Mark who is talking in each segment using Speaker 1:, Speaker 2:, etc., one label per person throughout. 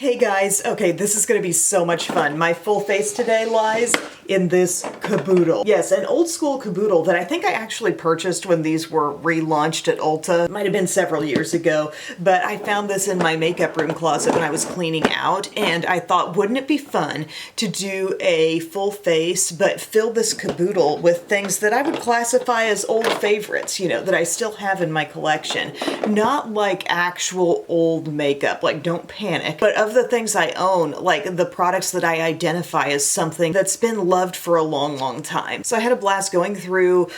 Speaker 1: Hey guys, okay, this is gonna be so much fun. My full face today lies in this Caboodle. Yes, an old school Caboodle that I think I actually purchased when these were relaunched at Ulta. Might have been several years ago, but I found this in my makeup room closet when I was cleaning out, and I thought, wouldn't it be fun to do a full face, but fill this Caboodle with things that I would classify as old favorites, you know, that I still have in my collection. Not like actual old makeup, like don't panic, but of the things I own, like the products that I identify as something that's been loved for a long, long time. So I had a blast going through,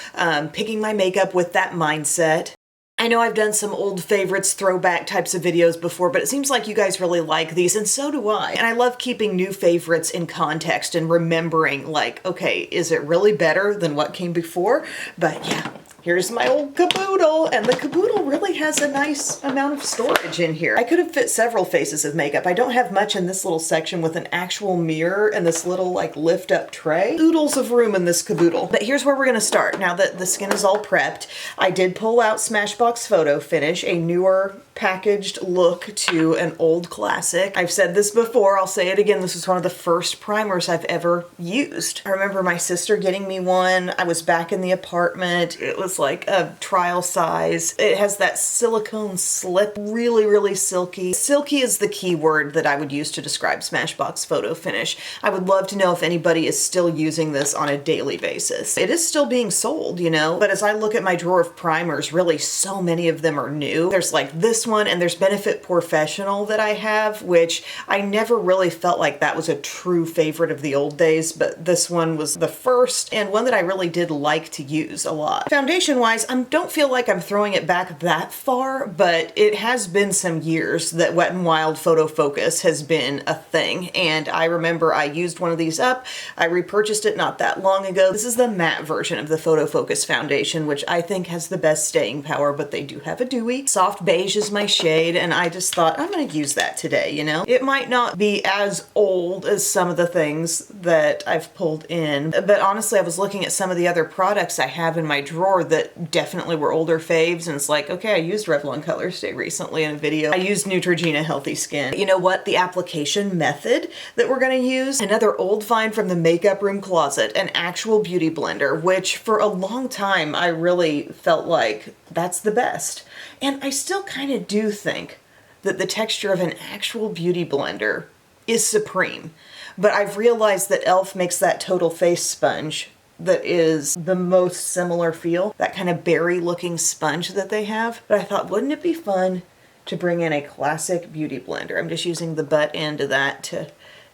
Speaker 1: picking my makeup with that mindset. I know I've done some old favorites, throwback types of videos before, but it seems like you guys really like these, and so do I. And I love keeping new favorites in context and remembering, like, okay, is it really better than what came before? But yeah. Here's my old Caboodle, and the Caboodle really has a nice amount of storage in here. I could have fit several faces of makeup. I don't have much in this little section with an actual mirror and this little like lift up tray. Oodles of room in this Caboodle. But here's where we're gonna start. Now that the skin is all prepped, I did pull out Smashbox Photo Finish, a newer packaged look to an old classic. I've said this before, I'll say it again, this was one of the first primers I've ever used. I remember my sister getting me one. I was back in the apartment. It was like a trial size. It has that silicone slip, really, really silky. Silky is the key word that I would use to describe Smashbox Photo Finish. I would love to know if anybody is still using this on a daily basis. It is still being sold, you know, but as I look at my drawer of primers, really so many of them are new. There's like this one, and there's Benefit Professional that I have, which I never really felt like that was a true favorite of the old days, but this one was the first and one that I really did like to use a lot. Foundation wise, I don't feel like I'm throwing it back that far, but it has been some years that Wet n Wild Photo Focus has been a thing, and I remember I used one of these up. I repurchased it not that long ago. This is the matte version of the Photo Focus foundation, which I think has the best staying power, but they do have a dewy. Soft beige is my shade, and I just thought I'm gonna use that today, you know? It might not be as old as some of the things that I've pulled in, but honestly, I was looking at some of the other products I have in my drawer that definitely were older faves, and it's like, okay, I used Revlon Color Stay recently in a video. I used Neutrogena Healthy Skin. You know what? The application method that we're gonna use, another old find from the makeup room closet, an actual beauty blender, which for a long time I really felt like that's the best. And I still kind of do think that the texture of an actual beauty blender is supreme. But I've realized that e.l.f. makes that total face sponge that is the most similar feel, that kind of berry looking sponge that they have. But I thought, wouldn't it be fun to bring in a classic beauty blender? I'm just using the butt end of that to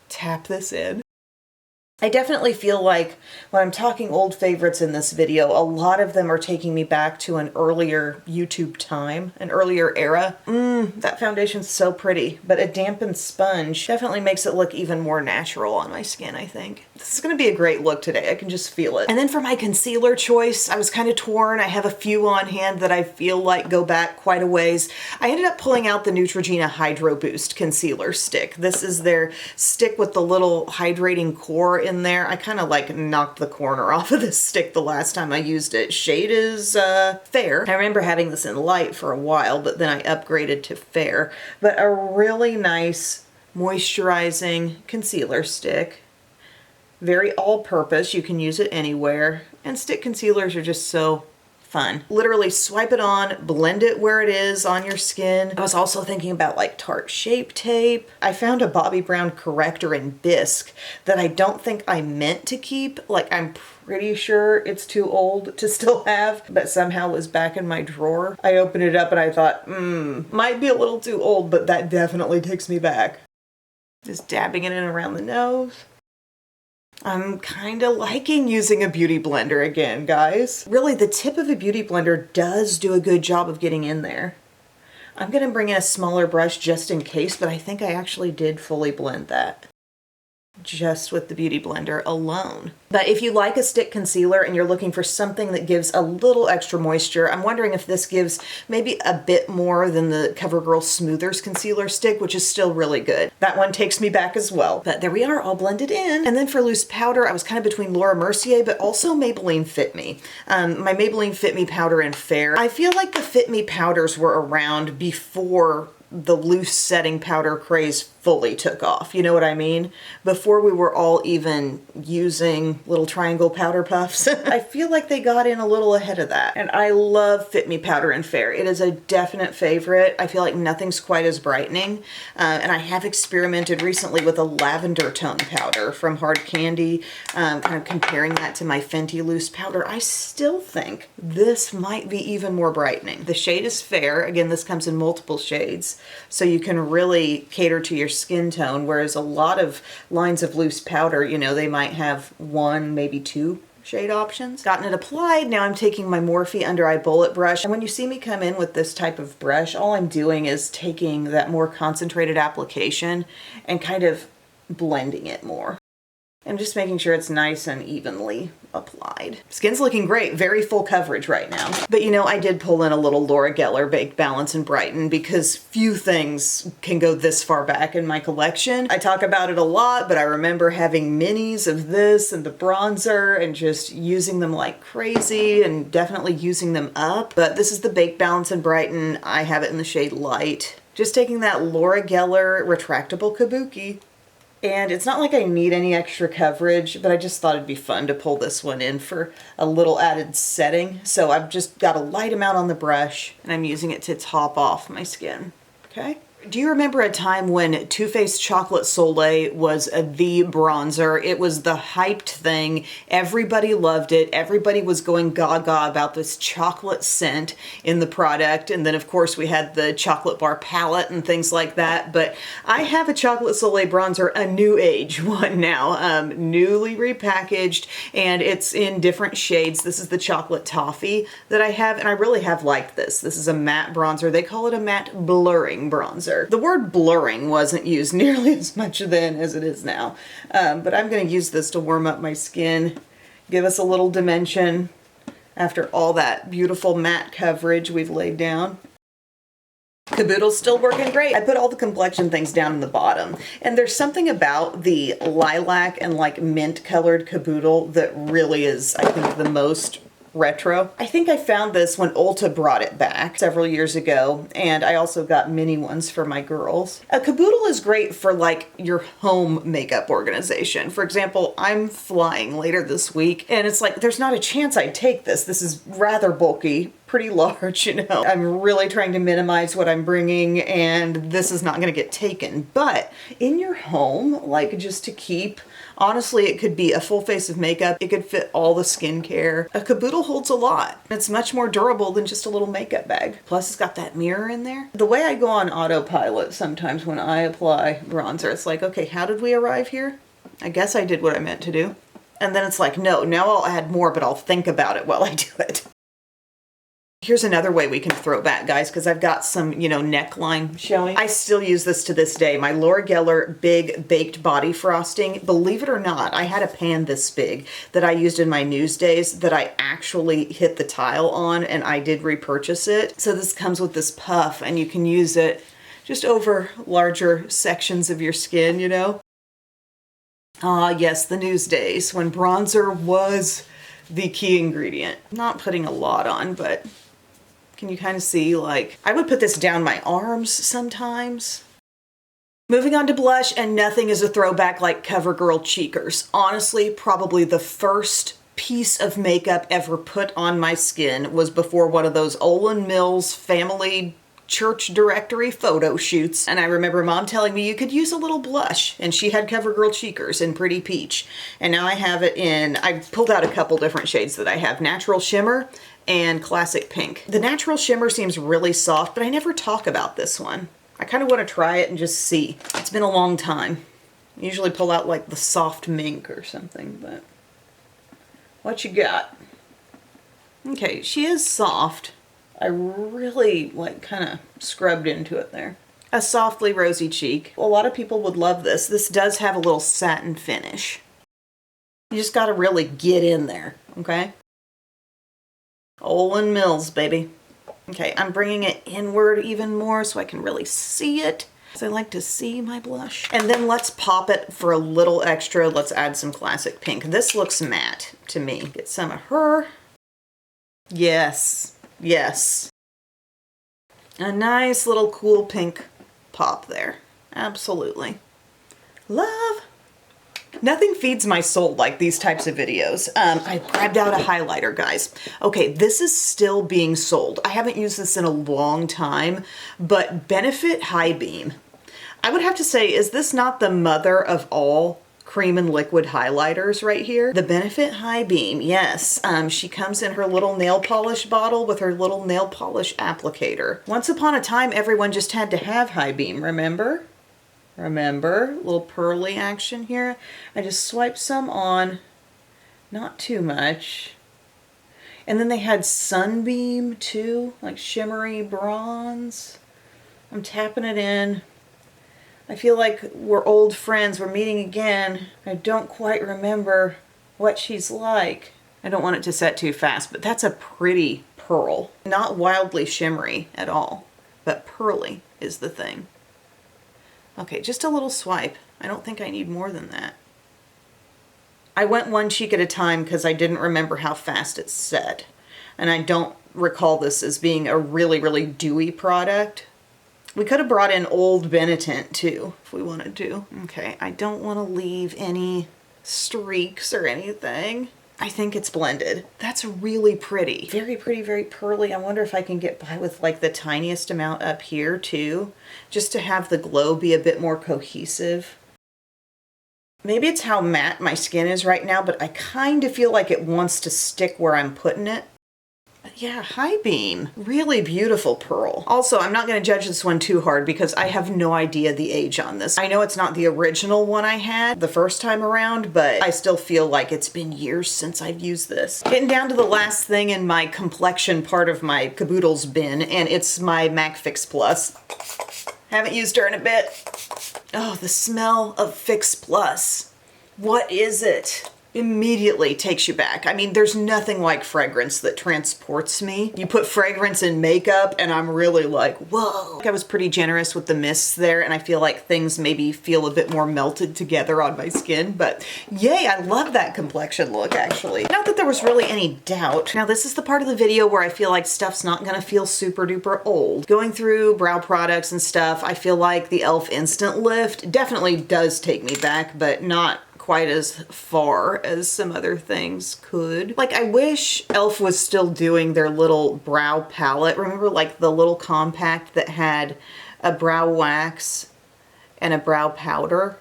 Speaker 1: tap this in. I definitely feel like when I'm talking old favorites in this video, a lot of them are taking me back to an earlier YouTube time, an earlier era. That foundation's so pretty, but a dampened sponge definitely makes it look even more natural on my skin, I think. This is gonna be a great look today, I can just feel it. And then for my concealer choice, I was kind of torn. I have a few on hand that I feel like go back quite a ways. I ended up pulling out the Neutrogena Hydro Boost Concealer Stick. This is their stick with the little hydrating core in there. I kind of like knocked the corner off of this stick the last time I used it. Shade is fair. I remember having this in light for a while, but then I upgraded to fair. But a really nice moisturizing concealer stick. Very all-purpose. You can use it anywhere. And stick concealers are just so fun. Literally swipe it on, blend it where it is on your skin. I was also thinking about like Tarte Shape Tape. I found a Bobbi Brown corrector in Bisque that I don't think I meant to keep. Like I'm pretty sure it's too old to still have, but somehow was back in my drawer. I opened it up and I thought, might be a little too old, but that definitely takes me back. Just dabbing it in around the nose. I'm kind of liking using a beauty blender again, guys. Really, the tip of a beauty blender does do a good job of getting in there. I'm gonna bring in a smaller brush just in case, but I think I actually did fully blend that just with the beauty blender alone. But if you like a stick concealer and you're looking for something that gives a little extra moisture, I'm wondering if this gives maybe a bit more than the CoverGirl Smoothers concealer stick, which is still really good. That one takes me back as well. But there we are, all blended in. And then for loose powder, I was kind of between Laura Mercier, but also Maybelline Fit Me. My Maybelline Fit Me powder in Fair. I feel like the Fit Me powders were around before the loose setting powder craze fully took off. You know what I mean? Before we were all even using little triangle powder puffs. I feel like they got in a little ahead of that. And I love Fit Me Powder in Fair. It is a definite favorite. I feel like nothing's quite as brightening. And I have experimented recently with a lavender tone powder from Hard Candy, kind of comparing that to my Fenty loose powder. I still think this might be even more brightening. The shade is Fair. Again, this comes in multiple shades, so you can really cater to your skin tone, whereas a lot of lines of loose powder, you know, they might have one, maybe two shade options. Gotten it applied, now I'm taking my Morphe under eye bullet brush, and when you see me come in with this type of brush, all I'm doing is taking that more concentrated application and kind of blending it more. I'm just making sure it's nice and evenly applied. Skin's looking great, very full coverage right now. But you know, I did pull in a little Laura Geller Baked Balance and Brighten because few things can go this far back in my collection. I talk about it a lot, but I remember having minis of this and the bronzer and just using them like crazy and definitely using them up. But this is the Baked Balance and Brighten. I have it in the shade Light. Just taking that Laura Geller retractable kabuki. And it's not like I need any extra coverage, but I just thought it'd be fun to pull this one in for a little added setting. So I've just got a light amount on the brush and I'm using it to top off my skin, okay? Do you remember a time when Too Faced Chocolate Soleil was the bronzer? It was the hyped thing. Everybody loved it. Everybody was going gaga about this chocolate scent in the product. And then of course we had the chocolate bar palette and things like that. But I have a Chocolate Soleil bronzer, a new age one now, newly repackaged, and it's in different shades. This is the chocolate toffee that I have, and I really have liked this. This is a matte bronzer. They call it a matte blurring bronzer. The word blurring wasn't used nearly as much then as it is now, but I'm going to use this to warm up my skin, give us a little dimension after all that beautiful matte coverage we've laid down. Caboodle's still working great. I put all the complexion things down in the bottom, and there's something about the lilac and like mint colored Caboodle that really is, I think, the most retro. I think I found this when Ulta brought it back several years ago, and I also got mini ones for my girls. A Caboodle is great for like your home makeup organization. For example, I'm flying later this week, and it's like there's not a chance I'd take this. This is rather bulky, pretty large, you know. I'm really trying to minimize what I'm bringing, and this is not going to get taken. But in your home, like just to keep, honestly, it could be a full face of makeup. It could fit all the skincare. A Caboodle holds a lot. It's much more durable than just a little makeup bag. Plus, it's got that mirror in there. The way I go on autopilot sometimes when I apply bronzer, it's like, okay, how did we arrive here? I guess I did what I meant to do. And then it's like, no, now I'll add more, but I'll think about it while I do it. Here's another way we can throw back, guys, because I've got some, you know, neckline showing. I still use this to this day. My Laura Geller Big Baked Body Frosting. Believe it or not, I had a pan this big that I used in my news days that I actually hit the tile on, and I did repurchase it. So this comes with this puff, and you can use it just over larger sections of your skin, you know? Ah, yes, the news days when bronzer was the key ingredient. Not putting a lot on, but can you kind of see, like, I would put this down my arms sometimes. Moving on to blush, and nothing is a throwback like CoverGirl Cheekers. Honestly, probably the first piece of makeup ever put on my skin was before one of those Olin Mills family church directory photo shoots, and I remember Mom telling me you could use a little blush, and she had CoverGirl Cheekers in Pretty Peach, and now I have it in, I pulled out a couple different shades that I have, Natural Shimmer and Classic Pink. The Natural Shimmer seems really soft, but I never talk about this one. I kind of want to try it and just see. It's been a long time. I usually pull out like the soft mink or something, but what you got? Okay, she is soft. I really like kind of scrubbed into it there. A softly rosy cheek. A lot of people would love this. This does have a little satin finish. You just got to really get in there, okay? Olin Mills, baby. Okay, I'm bringing it inward even more so I can really see it. Because I like to see my blush. And then let's pop it for a little extra. Let's add some Classic Pink. This looks matte to me. Get some of her. Yes. Yes. A nice little cool pink pop there. Absolutely. Love. Nothing feeds my soul like these types of videos. I grabbed out a highlighter, guys. Okay, this is still being sold. I haven't used this in a long time, but Benefit High Beam. I would have to say, is this not the mother of all cream and liquid highlighters right here? The Benefit High Beam, yes. She comes in her little nail polish bottle with her little nail polish applicator. Once upon a time, everyone just had to have High Beam, remember? Remember, little pearly action here. I just swiped some on, not too much. And then they had Sunbeam too, like shimmery bronze. I'm tapping it in. I feel like we're old friends, we're meeting again. I don't quite remember what she's like. I don't want it to set too fast, but that's a pretty pearl. Not wildly shimmery at all, but pearly is the thing. Okay, just a little swipe. I don't think I need more than that. I went one cheek at a time because I didn't remember how fast it set. And I don't recall this as being a really, really dewy product. We could have brought in Old Benetint too, if we wanted to. Okay, I don't want to leave any streaks or anything. I think it's blended. That's really pretty. Very pretty, very pearly. I wonder if I can get by with like the tiniest amount up here too, just to have the glow be a bit more cohesive. Maybe it's how matte my skin is right now, but I kind of feel like it wants to stick where I'm putting it. Yeah, High Beam. Really beautiful pearl. Also, I'm not going to judge this one too hard because I have no idea the age on this. I know it's not the original one I had the first time around, but I still feel like it's been years since I've used this. Getting down to the last thing in my complexion part of my Caboodles bin, and it's my MAC Fix Plus. Haven't used her in a bit. Oh, the smell of Fix Plus. What is it? Immediately takes you back. I mean, there's nothing like fragrance that transports me. You put fragrance in makeup and I'm really like, whoa. I was pretty generous with the mists there and I feel like things maybe feel a bit more melted together on my skin, but yay, I love that complexion look actually. Not that there was really any doubt. Now this is the part of the video where I feel like stuff's not gonna feel super duper old. Going through brow products and stuff, I feel like the e.l.f. Instant Lift definitely does take me back, but not quite as far as some other things could. Like, I wish e.l.f. was still doing their little brow palette. Remember, like, the little compact that had a brow wax and a brow powder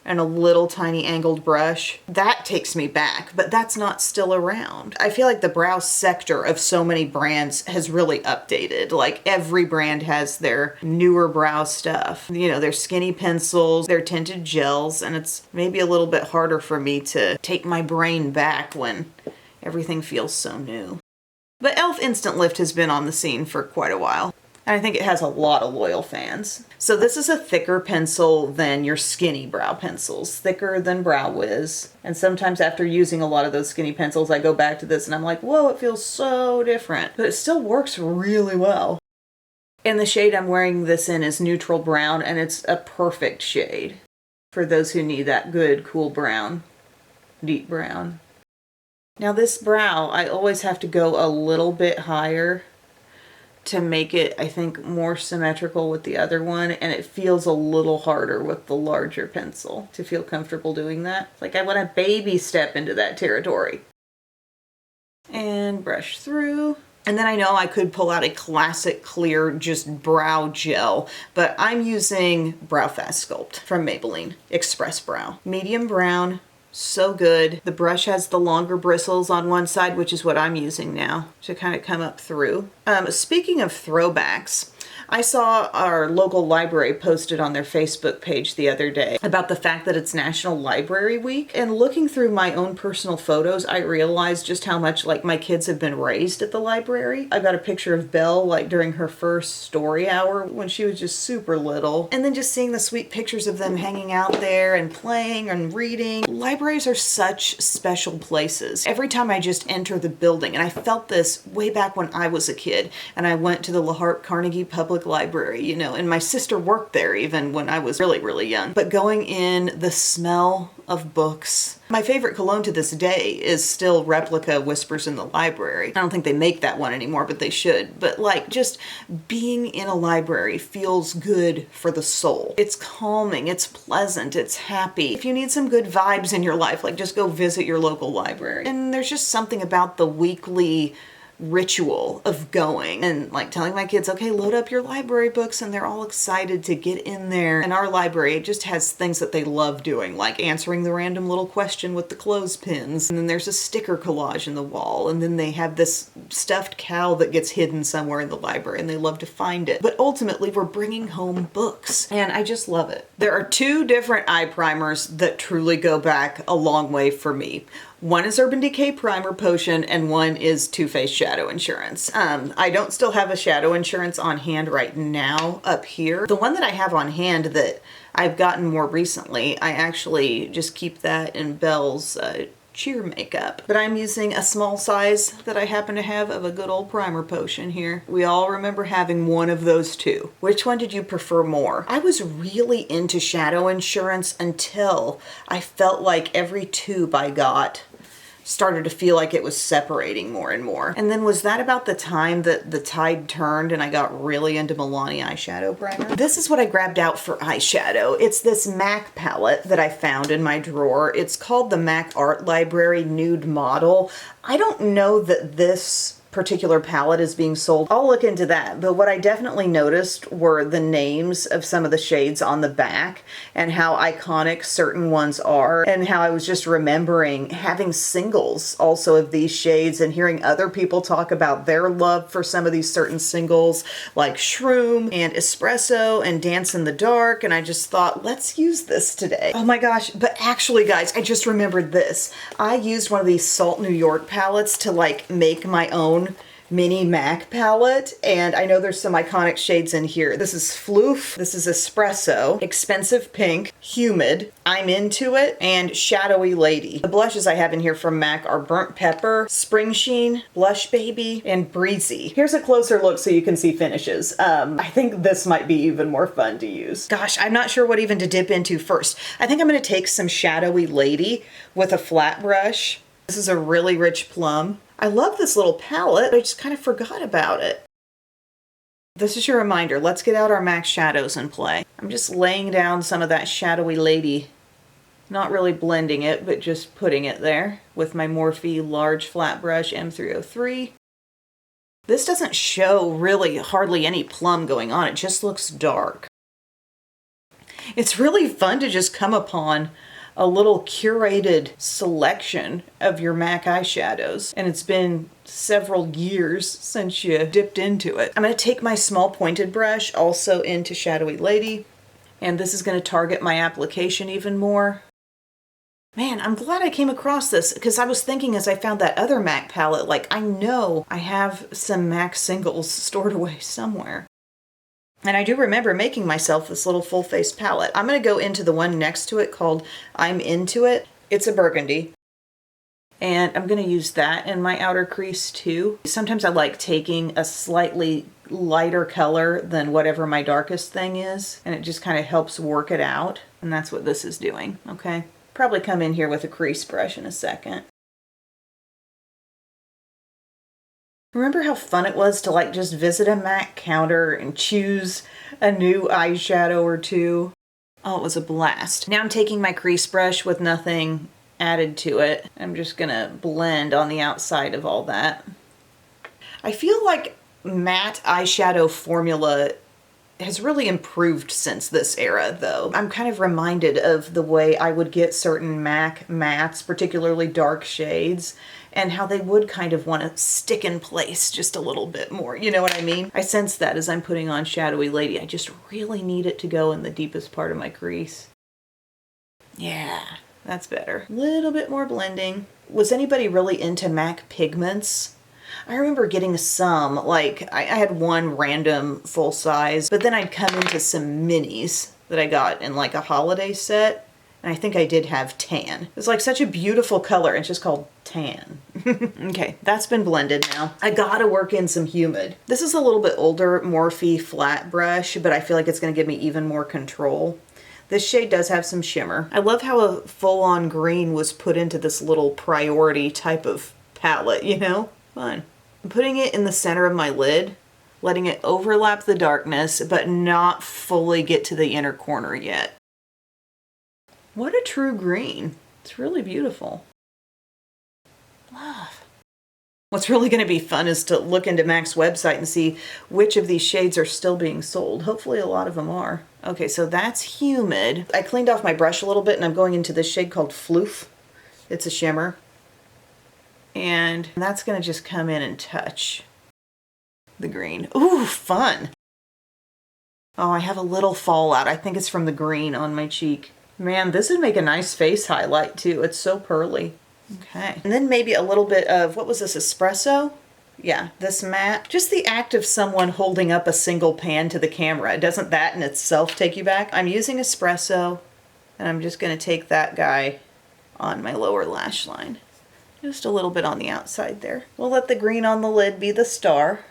Speaker 1: and a little tiny angled brush? That takes me back, but that's not still around. I feel like the brow sector of so many brands has really updated. Like, every brand has their newer brow stuff. You know, their skinny pencils, their tinted gels, and it's maybe a little bit harder for me to take my brain back when everything feels so new. But e.l.f. Instant Lift has been on the scene for quite a while. And I think it has a lot of loyal fans. So this is a thicker pencil than your skinny brow pencils, thicker than Brow Wiz. And sometimes after using a lot of those skinny pencils, I go back to this and I'm like, whoa, it feels so different. But it still works really well. And the shade I'm wearing this in is neutral brown, and it's a perfect shade for those who need that good, cool brown, deep brown. Now this brow, I always have to go a little bit higher to make it, I think, more symmetrical with the other one, and it feels a little harder with the larger pencil to feel comfortable doing that. Like I want to baby step into that territory. And brush through. And then I know I could pull out a classic clear just brow gel, but I'm using Brow Fast Sculpt from Maybelline Express Brow. Medium brown. So good. The brush has the longer bristles on one side, which is what I'm using now to kind of come up through. Speaking of throwbacks, I saw our local library posted on their Facebook page the other day about the fact that it's National Library Week. And looking through my own personal photos, I realized just how much like my kids have been raised at the library. I've got a picture of Belle like during her first story hour when she was just super little. And then just seeing the sweet pictures of them hanging out there and playing and reading. Libraries are such special places. Every time I just enter the building, and I felt this way back when I was a kid and I went to the La Harpe Carnegie Public public library, you know, and my sister worked there even when I was really, really young. But going in, the smell of books. My favorite cologne to this day is still Replica Whispers in the Library. I don't think they make that one anymore, but they should. But like, just being in a library feels good for the soul. It's calming, it's pleasant, it's happy. If you need some good vibes in your life, like just go visit your local library. And there's just something about the weekly ritual of going and like telling my kids, okay, load up your library books, and they're all excited to get in there. And our library, it just has things that they love doing, like answering the random little question with the clothespins, and then there's a sticker collage in the wall, and then they have this stuffed cow that gets hidden somewhere in the library and they love to find it. But ultimately we're bringing home books, and I just love it. There are two different eye primers that truly go back a long way for me. One is Urban Decay Primer Potion, and one is Too Faced Shadow Insurance. I don't still have a Shadow Insurance on hand right now up here. The one that I have on hand that I've gotten more recently, I actually just keep that in Belle's cheer makeup. But I'm using a small size that I happen to have of a good old primer potion here. We all remember having one of those two. Which one did you prefer more? I was really into Shadow Insurance until I felt like every tube I got started to feel like it was separating more and more. And then was that about the time that the tide turned and I got really into Milani eyeshadow primer? This is what I grabbed out for eyeshadow. It's this MAC palette that I found in my drawer. It's called the MAC Art Library Nude Model. I don't know that this particular palette is being sold. I'll look into that, but what I definitely noticed were the names of some of the shades on the back and how iconic certain ones are, and how I was just remembering having singles also of these shades and hearing other people talk about their love for some of these certain singles like Shroom and Espresso and Dance in the Dark, and I just thought, let's use this today. Oh my gosh, but actually guys, I just remembered this. I used one of these Salt New York palettes to like make my own mini MAC palette, and I know there's some iconic shades in here. This is Phloof, this is Espresso, Expensive Pink, Humid, I'm Into It, and Shadowy Lady. The blushes I have in here from MAC are Burnt Pepper, Spring Sheen, Blush Baby, and Breezy. Here's a closer look so you can see finishes. I think this might be even more fun to use. Gosh, I'm not sure what even to dip into first. I think I'm gonna take some Shadowy Lady with a flat brush. This is a really rich plum. I love this little palette, I just kind of forgot about it. This is your reminder, let's get out our MAC shadows and play. I'm just laying down some of that Shadowy Lady, not really blending it, but just putting it there with my Morphe large flat brush M303. This doesn't show really hardly any plum going on, it just looks dark. It's really fun to just come upon a little curated selection of your MAC eyeshadows, and it's been several years since you dipped into it. I'm going to take my small pointed brush also into Shadowy Lady, and this is going to target my application even more. Man, I'm glad I came across this, because I was thinking as I found that other MAC palette, like I know I have some MAC singles stored away somewhere. And I do remember making myself this little full face palette. I'm going to go into the one next to it called I'm Into It. It's a burgundy. And I'm going to use that in my outer crease too. Sometimes I like taking a slightly lighter color than whatever my darkest thing is, and it just kind of helps work it out. And that's what this is doing, okay? Probably come in here with a crease brush in a second. Remember how fun it was to like just visit a MAC counter and choose a new eyeshadow or two? Oh, it was a blast. Now I'm taking my crease brush with nothing added to it. I'm just gonna blend on the outside of all that. I feel like matte eyeshadow formula has really improved since this era though. I'm kind of reminded of the way I would get certain MAC mattes, particularly dark shades, and how they would kind of want to stick in place just a little bit more. You know what I mean? I sense that as I'm putting on Shadowy Lady. I just really need it to go in the deepest part of my crease. Yeah, that's better. A little bit more blending. Was anybody really into MAC pigments? I remember getting some, like I had one random full size, but then I'd come into some minis that I got in like a holiday set. And I think I did have tan. It's like such a beautiful color. It's just called tan. Okay, that's been blended now. I gotta work in some Humid. This is a little bit older Morphe flat brush, but I feel like it's gonna give me even more control. This shade does have some shimmer. I love how a full-on green was put into this little priority type of palette, you know? Fun. I'm putting it in the center of my lid, letting it overlap the darkness, but not fully get to the inner corner yet. What a true green. It's really beautiful. Love. What's really going to be fun is to look into MAC's website and see which of these shades are still being sold. Hopefully a lot of them are. Okay, so that's Humid. I cleaned off my brush a little bit and I'm going into this shade called Phloof. It's a shimmer. And that's going to just come in and touch the green. Ooh, fun. Oh, I have a little fallout. I think it's from the green on my cheek. Man, this would make a nice face highlight too. It's so pearly. Okay. And then maybe a little bit of, what was this, Espresso? Yeah, this matte. Just the act of someone holding up a single pan to the camera. Doesn't that in itself take you back? I'm using Espresso, and I'm just going to take that guy on my lower lash line. Just a little bit on the outside there. We'll let the green on the lid be the star.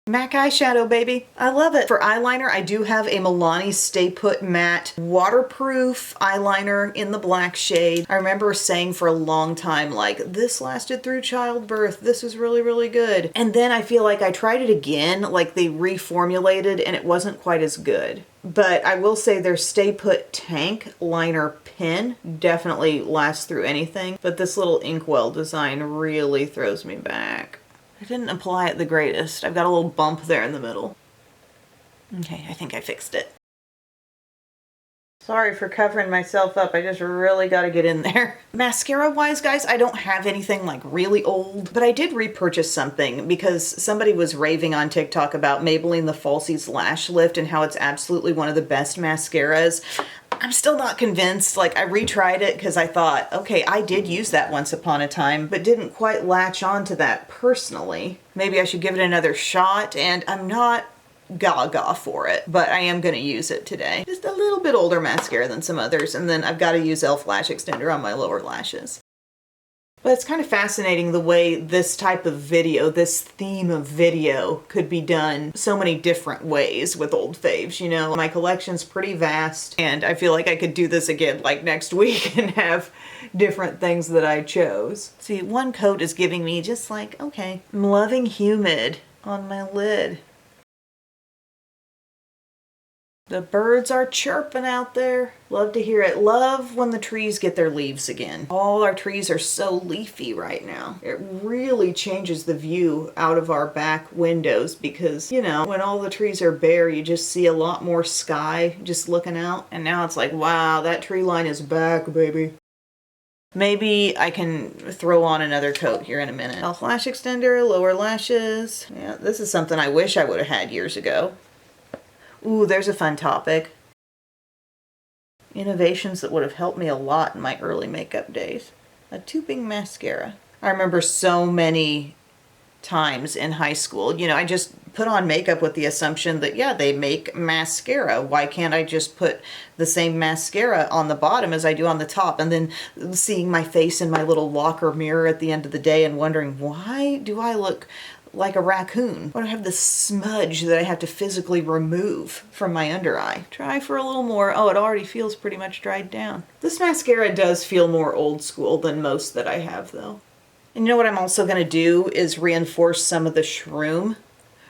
Speaker 1: MAC eyeshadow, baby. I love it. For eyeliner, I do have a Milani Stay Put Matte waterproof eyeliner in the black shade. I remember saying for a long time, like, this lasted through childbirth. This is really, really good. And then I feel like I tried it again, like they reformulated, and it wasn't quite as good. But I will say their Stay Put Tank Liner Pen definitely lasts through anything. But this little inkwell design really throws me back. I didn't apply it the greatest. I've got a little bump there in the middle. Okay, I think I fixed it. Sorry for covering myself up. I just really got to get in there. Mascara-wise, guys, I don't have anything like really old, but I did repurchase something because somebody was raving on TikTok about Maybelline The Falsies Lash Lift and how it's absolutely one of the best mascaras. I'm still not convinced. Like, I retried it because I thought, okay, I did use that once upon a time, but didn't quite latch on to that personally. Maybe I should give it another shot, and I'm not gaga for it, but I am going to use it today. Just a little bit older mascara than some others, and then I've got to use e.l.f. Lash Extender on my lower lashes. But it's kind of fascinating the way this type of video, this theme of video, could be done so many different ways with old faves, you know? My collection's pretty vast, and I feel like I could do this again like next week and have different things that I chose. See, one coat is giving me just like, okay, I'm loving Humid on my lid. The birds are chirping out there. Love to hear it. Love when the trees get their leaves again. All our trees are so leafy right now. It really changes the view out of our back windows because, you know, when all the trees are bare, you just see a lot more sky just looking out. And now it's like, wow, that tree line is back, baby. Maybe I can throw on another coat here in a minute. e.l.f. Lash Extender, lower lashes. Yeah, this is something I wish I would have had years ago. Ooh, there's a fun topic. Innovations that would have helped me a lot in my early makeup days. A tubing mascara. I remember so many times in high school, you know, I just put on makeup with the assumption that, yeah, they make mascara. Why can't I just put the same mascara on the bottom as I do on the top? And then seeing my face in my little locker mirror at the end of the day and wondering, why do I look like a raccoon? Why do I have this smudge that I have to physically remove from my under eye? Try for a little more. Oh, it already feels pretty much dried down. This mascara does feel more old school than most that I have, though. And you know what I'm also going to do is reinforce some of the shroom.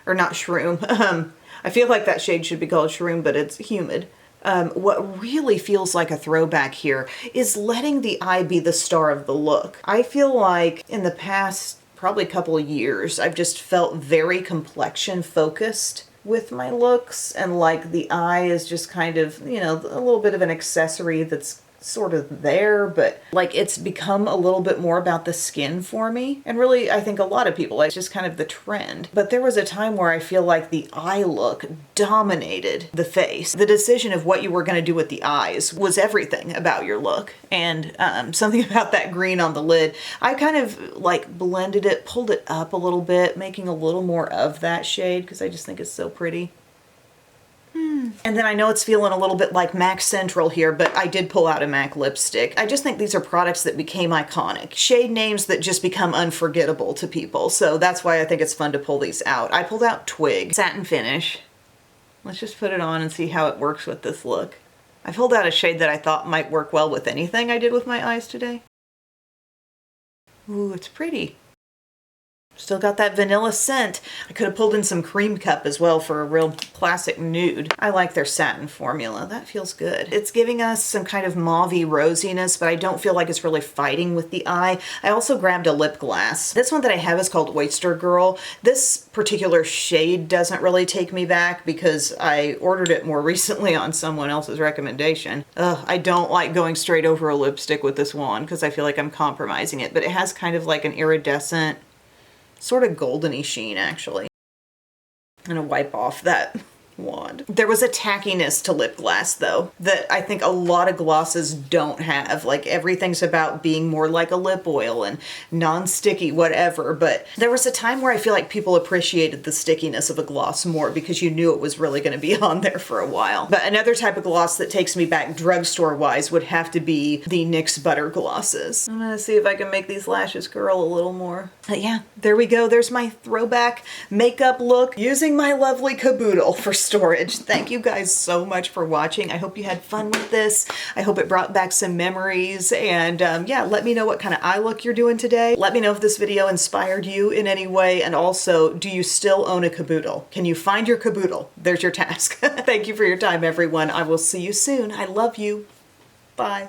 Speaker 1: Or not shroom. I feel like that shade should be called shroom, but it's Humid. What really feels like a throwback here is letting the eye be the star of the look. I feel like in the past probably a couple of years, I've just felt very complexion focused with my looks, and like the eye is just kind of, you know, a little bit of an accessory that's sort of there, but like it's become a little bit more about the skin for me. And really, I think a lot of people, it's just kind of the trend. But there was a time where I feel like the eye look dominated the face. The decision of what you were going to do with the eyes was everything about your look. And something about that green on the lid, I kind of like blended it, pulled it up a little bit, making a little more of that shade because I just think it's so pretty. And then I know it's feeling a little bit like MAC Central here, but I did pull out a MAC lipstick. I just think these are products that became iconic. Shade names that just become unforgettable to people. So that's why I think it's fun to pull these out. I pulled out Twig Satin Finish. Let's just put it on and see how it works with this look. I pulled out a shade that I thought might work well with anything I did with my eyes today. Ooh, it's pretty. Still got that vanilla scent. I could have pulled in some Cream Cup as well for a real classic nude. I like their satin formula. That feels good. It's giving us some kind of mauve-y rosiness, but I don't feel like it's really fighting with the eye. I also grabbed a lip gloss. This one that I have is called Oyster Girl. This particular shade doesn't really take me back because I ordered it more recently on someone else's recommendation. I don't like going straight over a lipstick with this wand because I feel like I'm compromising it, but it has kind of like an iridescent, sort of goldeny sheen, actually. I'm gonna wipe off that wand. There was a tackiness to lip gloss though that I think a lot of glosses don't have. Like everything's about being more like a lip oil and non-sticky whatever, but there was a time where I feel like people appreciated the stickiness of a gloss more because you knew it was really going to be on there for a while. But another type of gloss that takes me back drugstore wise would have to be the NYX Butter glosses. I'm gonna see if I can make these lashes curl a little more. But yeah, there we go. There's my throwback makeup look using my lovely Caboodle for storage. Thank you guys so much for watching. I hope you had fun with this. I hope it brought back some memories, and yeah, let me know what kind of eye look you're doing today. Let me know if this video inspired you in any way, and also, do you still own a Caboodle? Can you find your Caboodle? There's your task. Thank you for your time, everyone. I will see you soon. I love you. Bye.